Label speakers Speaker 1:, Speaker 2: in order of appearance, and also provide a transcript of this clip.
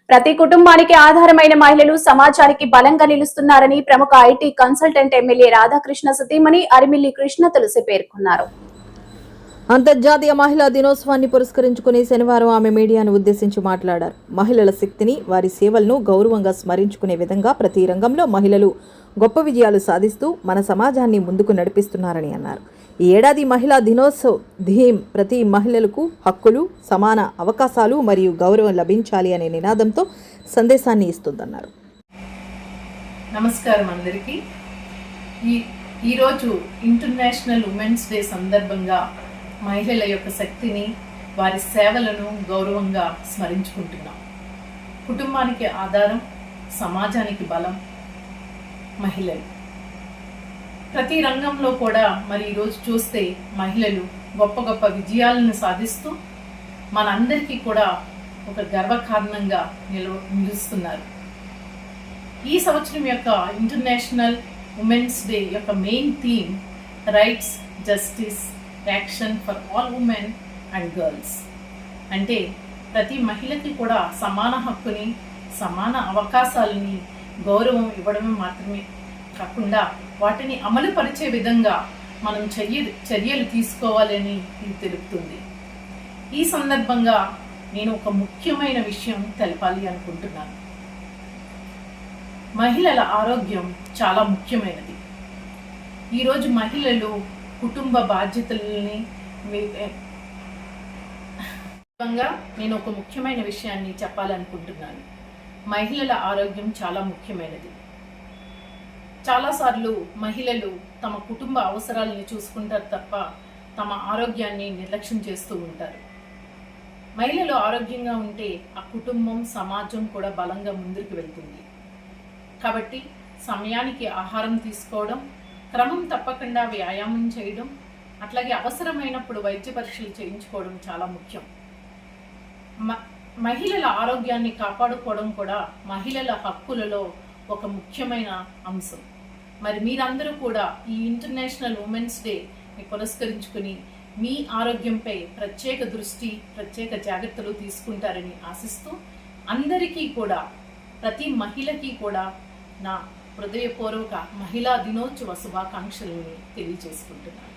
Speaker 1: ప్రతి కుటుంబానికి ఆధారమైన మహిళలు సమాజానికి బలంగా నిలుస్తున్నారని ప్రముఖ ఐటీ కన్సల్టెంట్ ఎమ్మెల్యే రాధాకృష్ణ సతీమణి అరిమిల్లి కృష్ణ తులసి పేర్కొన్నారు.
Speaker 2: అంతర్జాతీయ మహిళా దినోత్సవాన్ని పురస్కరించుకుని శనివారం ఆమె మీడియాను ఉద్దేశించి మాట్లాడారు. మహిళల శక్తిని, వారి సేవలను గౌరవంగా స్మరించుకునే విధంగా ప్రతి రంగంలో మహిళలు గొప్ప విజయాలు సాధిస్తూ మన సమాజాన్ని ముందుకు నడిపిస్తున్నారని అన్నారు. ఈ ఏడాది మహిళా దినోత్సవ థీమ్ ప్రతి మహిళలకు హక్కులు, సమాన అవకాశాలు మరియు గౌరవం లభించాలి అనే నినాదంతో సందేశాన్ని ఇస్తుందన్నారు.
Speaker 3: నమస్కారం అందరికీ. ఈరోజు ఇంటర్నేషనల్ ఉమెన్స్ డే సందర్భంగా మహిళల యొక్క శక్తిని, వారి సేవలను గౌరవంగా స్మరించుకుంటున్నాం. కుటుంబానికి ఆధారం, సమాజానికి బలం మహిళలు. ప్రతి రంగంలో కూడా మరి ఈరోజు చూస్తే మహిళలు గొప్ప గొప్ప విజయాలను సాధిస్తూ మనందరికీ కూడా ఒక గర్వకారణంగా నిలుస్తున్నారు. ఈ సంవత్సరం యొక్క ఇంటర్నేషనల్ ఉమెన్స్ డే యొక్క main theme rights, justice, action for all women and girls. అంటే ప్రతి మహిళకి కూడా సమాన హక్కుని, సమాన అవకాశాలని, గౌరవం ఇవ్వడమే మాత్రమే కాకుండా వాటిని అమలు పరిచే విధంగా మనం చర్యలు తీసుకోవాలని ఇది తెలుపుతుంది. ఈ సందర్భంగా నేను ఒక ముఖ్యమైన విషయం తెలపాలి అనుకుంటున్నాను. మహిళల ఆరోగ్యం చాలా ముఖ్యమైనది. ఈరోజు మహిళలు కుటుంబ బాధ్యతలని నేను ఒక ముఖ్యమైన విషయాన్ని చెప్పాలనుకుంటున్నాను. మహిళల ఆరోగ్యం చాలా ముఖ్యమైనది. చాలాసార్లు మహిళలు తమ కుటుంబ అవసరాలను చూసుకుంటారు తప్ప తమ ఆరోగ్యాన్ని నిర్లక్ష్యం చేస్తూ ఉంటారు. మహిళలు ఆరోగ్యంగా ఉంటే ఆ కుటుంబం, సమాజం కూడా బలంగా ముందుకు వెళ్తుంది. కాబట్టి సమయానికి ఆహారం తీసుకోవడం, క్రమం తప్పకుండా వ్యాయామం చేయడం, అట్లాగే అవసరమైనప్పుడు వైద్య పరీక్షలు చేయించుకోవడం చాలా ముఖ్యం. మహిళల ఆరోగ్యాన్ని కాపాడుకోవడం కూడా మహిళల హక్కులలో ఒక ముఖ్యమైన అంశం. మరి మీరందరూ కూడా ఈ ఇంటర్నేషనల్ ఉమెన్స్ డే పురస్కరించుకుని మీ ఆరోగ్యంపై ప్రత్యేక దృష్టి, ప్రత్యేక జాగ్రత్తలు తీసుకుంటారని ఆశిస్తూ అందరికీ కూడా, ప్రతి మహిళకి కూడా నా హృదయపూర్వక మహిళా దినోత్సవ శుభాకాంక్షలను తెలియజేసుకుంటున్నాను.